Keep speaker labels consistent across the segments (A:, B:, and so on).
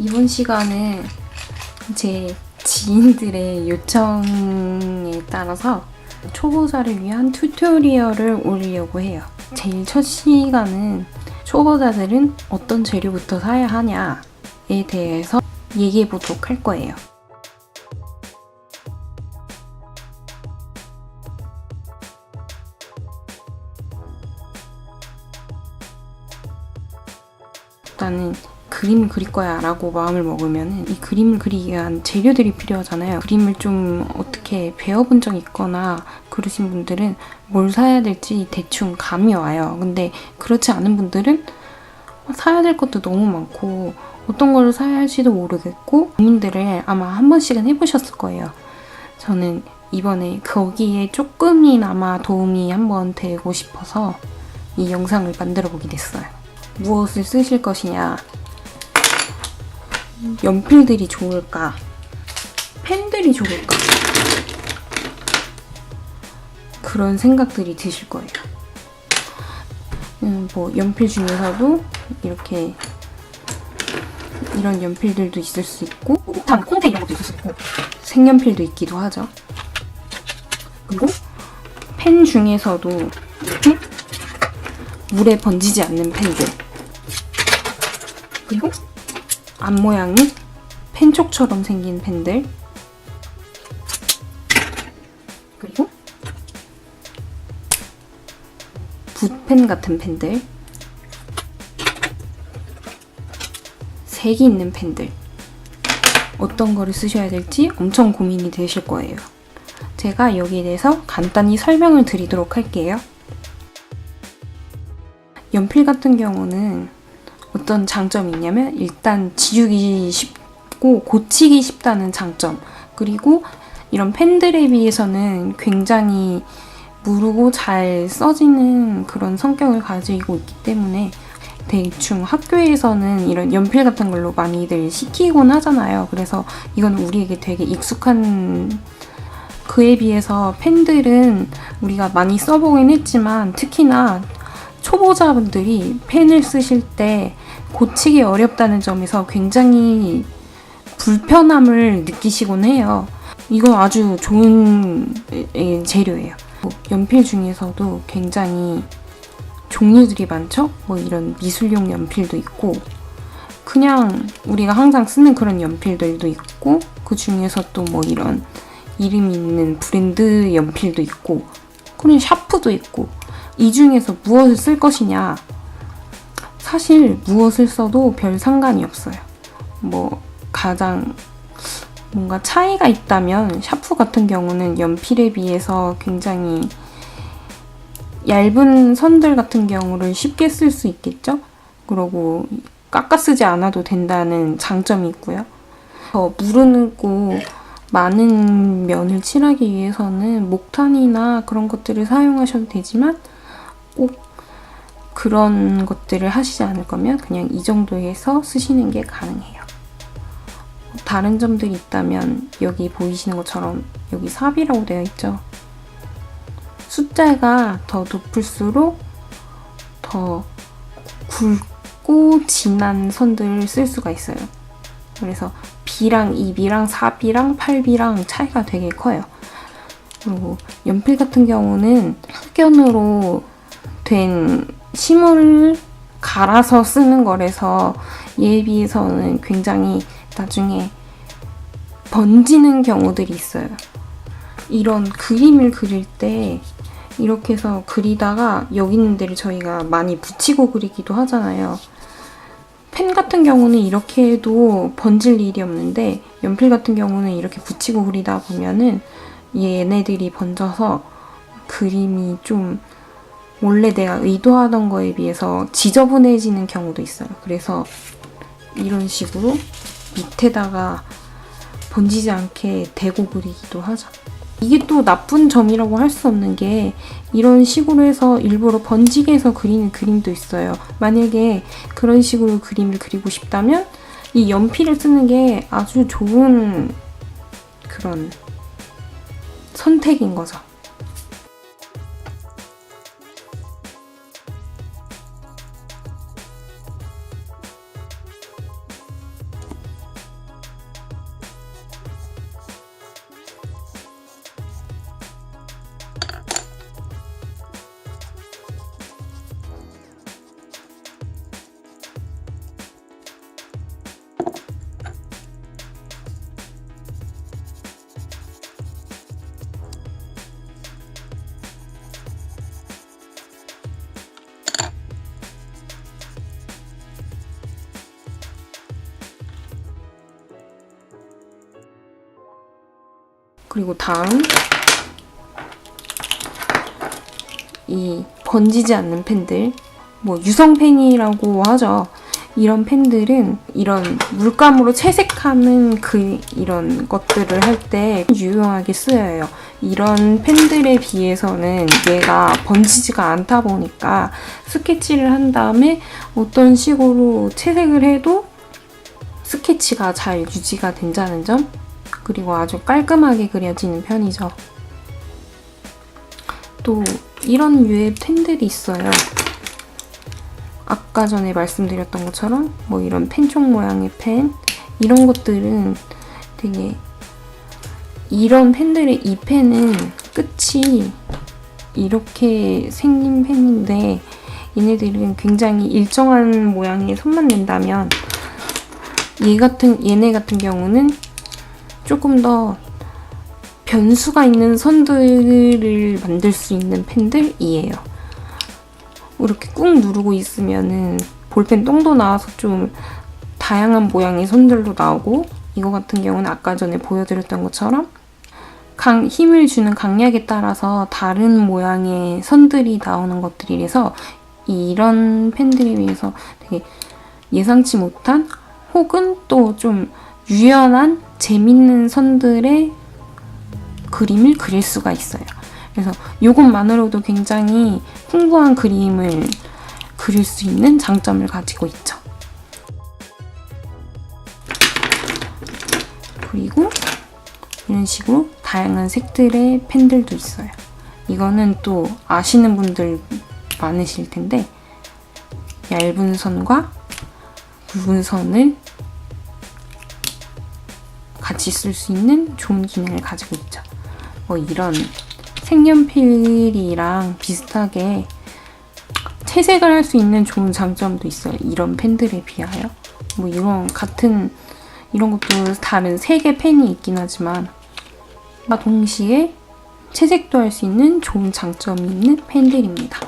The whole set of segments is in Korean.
A: 이번 시간은 제 지인들의 요청에 따라서 초보자를 위한 튜토리얼을 올리려고 해요. 제일 첫 시간은 초보자들은 어떤 재료부터 사야 하냐에 대해서 얘기해 보도록 할 거예요. 일단은 그림을 그릴 거야 라고 마음을 먹으면 이 그림을 그리기 위한 재료들이 필요하잖아요. 그림을 좀 어떻게 배워본 적 있거나 그러신 분들은 뭘 사야 될지 대충 감이 와요. 근데 그렇지 않은 분들은 사야 될 것도 너무 많고 어떤 걸 사야 할지도 모르겠고 고민들을 아마 한 번씩은 해보셨을 거예요. 저는 이번에 거기에 조금이나마 도움이 한번 되고 싶어서 이 영상을 만들어 보게 됐어요. 무엇을 쓰실 것이냐, 연필들이 좋을까, 펜들이 좋을까, 그런 생각들이 드실 거예요. 뭐 연필 중에서도 이렇게 이런 연필들도 있을 수 있고 콩테 이런 것도 있을 수 있고 색연필도 있기도 하죠. 그리고 펜 중에서도 이렇게 물에 번지지 않는 펜들, 그리고 앞 모양이 펜촉처럼 생긴 펜들, 그리고 붓펜 같은 펜들, 색이 있는 펜들, 어떤 거를 쓰셔야 될지 엄청 고민이 되실 거예요. 제가 여기에 대해서 간단히 설명을 드리도록 할게요. 연필 같은 경우는 어떤 장점이 있냐면 일단 지우기 쉽고 고치기 쉽다는 장점, 그리고 이런 펜들에 비해서는 굉장히 무르고 잘 써지는 그런 성격을 가지고 있기 때문에 대충 학교에서는 이런 연필 같은 걸로 많이들 시키곤 하잖아요. 그래서 이건 우리에게 되게 익숙한, 그에 비해서 펜들은 우리가 많이 써보긴 했지만 특히나 초보자분들이 펜을 쓰실 때 고치기 어렵다는 점에서 굉장히 불편함을 느끼시곤 해요. 이건 아주 좋은 재료예요. 연필 중에서도 굉장히 종류들이 많죠? 뭐 이런 미술용 연필도 있고 그냥 우리가 항상 쓰는 그런 연필들도 있고 그 중에서 또 뭐 이런 이름 있는 브랜드 연필도 있고 그런 샤프도 있고, 이 중에서 무엇을 쓸 것이냐, 사실 무엇을 써도 별 상관이 없어요. 뭐 가장 뭔가 차이가 있다면 샤프 같은 경우는 연필에 비해서 굉장히 얇은 선들 같은 경우를 쉽게 쓸 수 있겠죠? 그리고 깎아 쓰지 않아도 된다는 장점이 있고요. 더 무르고 많은 면을 칠하기 위해서는 목탄이나 그런 것들을 사용하셔도 되지만 꼭 그런 것들을 하시지 않을 거면 그냥 이 정도에서 쓰시는 게 가능해요. 다른 점들이 있다면 여기 보이시는 것처럼 여기 삽이라고 되어 있죠. 숫자가 더 높을수록 더 굵고 진한 선들을 쓸 수가 있어요. 그래서 B랑 2B랑 4B랑 8B랑 차이가 되게 커요. 그리고 연필 같은 경우는 흑연으로 된 심을 갈아서 쓰는 거라서 얘에 비해서는 굉장히 나중에 번지는 경우들이 있어요. 이런 그림을 그릴 때 이렇게 해서 그리다가 여기 있는 데를 저희가 많이 붙이고 그리기도 하잖아요. 펜 같은 경우는 이렇게 해도 번질 일이 없는데 연필 같은 경우는 이렇게 붙이고 그리다 보면은 얘네들이 번져서 그림이 좀 원래 내가 의도하던 거에 비해서 지저분해지는 경우도 있어요. 그래서 이런 식으로 밑에다가 번지지 않게 대고 그리기도 하죠. 이게 또 나쁜 점이라고 할 수 없는 게 이런 식으로 해서 일부러 번지게 해서 그리는 그림도 있어요. 만약에 그런 식으로 그림을 그리고 싶다면 이 연필을 쓰는 게 아주 좋은 그런 선택인 거죠. 그리고 다음 이 번지지 않는 펜들, 뭐 유성펜이라고 하죠. 이런 펜들은 이런 물감으로 채색하는 이런 것들을 할 때 유용하게 쓰여요. 이런 펜들에 비해서는 얘가 번지지가 않다 보니까 스케치를 한 다음에 어떤 식으로 채색을 해도 스케치가 잘 유지가 된다는 점, 그리고 아주 깔끔하게 그려지는 편이죠. 또 이런 류의 펜들이 있어요. 아까 전에 말씀드렸던 것처럼 뭐 이런 펜총 모양의 펜, 이런 것들은 되게, 이런 펜들의 이 펜은 끝이 이렇게 생긴 펜인데 얘네들은 굉장히 일정한 모양의 선만 낸다면 얘네 같은 경우는 조금 더 변수가 있는 선들을 만들 수 있는 펜들이에요. 이렇게 꾹 누르고 있으면은 볼펜 똥도 나와서 좀 다양한 모양의 선들도 나오고, 이거 같은 경우는 아까 전에 보여드렸던 것처럼 힘을 주는 강약에 따라서 다른 모양의 선들이 나오는 것들이라서 이런 펜들에 비해서 되게 예상치 못한 혹은 또 좀 유연한 재밌는 선들의 그림을 그릴 수가 있어요. 그래서 이것만으로도 굉장히 풍부한 그림을 그릴 수 있는 장점을 가지고 있죠. 그리고 이런 식으로 다양한 색들의 펜들도 있어요. 이거는 또 아시는 분들 많으실 텐데, 얇은 선과 굵은 선을 같이 쓸 수 있는 좋은 기능을 가지고 있죠. 뭐 이런 색연필이랑 비슷하게 채색을 할 수 있는 좋은 장점도 있어요. 이런 펜들에 비하여. 뭐 이런 것도 다른 색의 펜이 있긴 하지만 동시에 채색도 할 수 있는 좋은 장점이 있는 펜들입니다.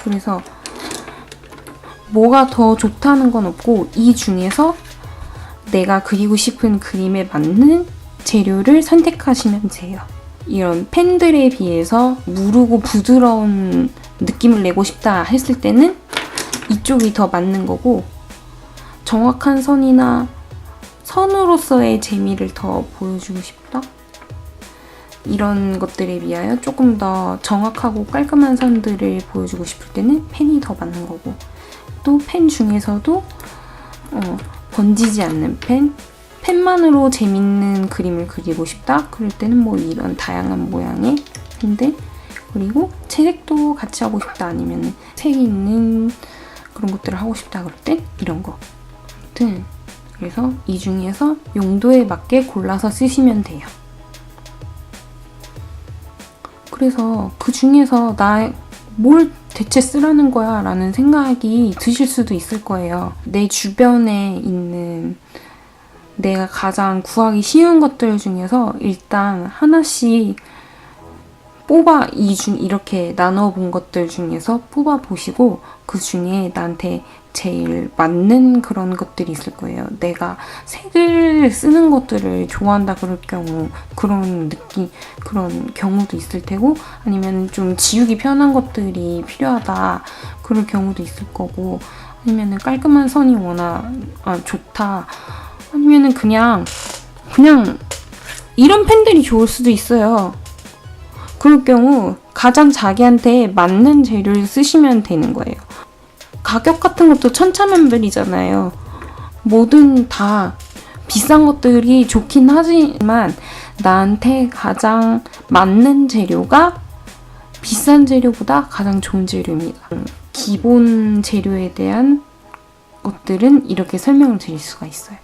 A: 그래서 뭐가 더 좋다는 건 없고, 이 중에서 내가 그리고 싶은 그림에 맞는 재료를 선택하시면 돼요. 이런 펜들에 비해서 무르고 부드러운 느낌을 내고 싶다 했을 때는 이쪽이 더 맞는 거고, 정확한 선이나 선으로서의 재미를 더 보여주고 싶다? 이런 것들에 비하여 조금 더 정확하고 깔끔한 선들을 보여주고 싶을 때는 펜이 더 맞는 거고, 또 펜 중에서도 번지지 않는 펜만으로 재밌는 그림을 그리고 싶다? 그럴 때는 뭐 이런 다양한 모양의 펜들, 그리고 채색도 같이 하고 싶다, 아니면 색이 있는 그런 것들을 하고 싶다 그럴 땐 이런 거. 아무튼 그래서 이 중에서 용도에 맞게 골라서 쓰시면 돼요. 그래서 그 중에서 뭘 대체 쓰라는 거야 라는 생각이 드실 수도 있을 거예요. 내 주변에 있는 내가 가장 구하기 쉬운 것들 중에서 일단 하나씩 이렇게 나눠본 것들 중에서 뽑아보시고 그 중에 나한테 제일 맞는 그런 것들이 있을 거예요. 내가 색을 쓰는 것들을 좋아한다 그럴 경우 그런 경우도 있을 테고, 아니면 좀 지우기 편한 것들이 필요하다 그럴 경우도 있을 거고, 아니면 깔끔한 선이 워낙 좋다, 아니면 그냥 이런 펜들이 좋을 수도 있어요. 그럴 경우 가장 자기한테 맞는 재료를 쓰시면 되는 거예요. 가격 같은 것도 천차만별이잖아요. 뭐든 다 비싼 것들이 좋긴 하지만 나한테 가장 맞는 재료가 비싼 재료보다 가장 좋은 재료입니다. 기본 재료에 대한 것들은 이렇게 설명을 드릴 수가 있어요.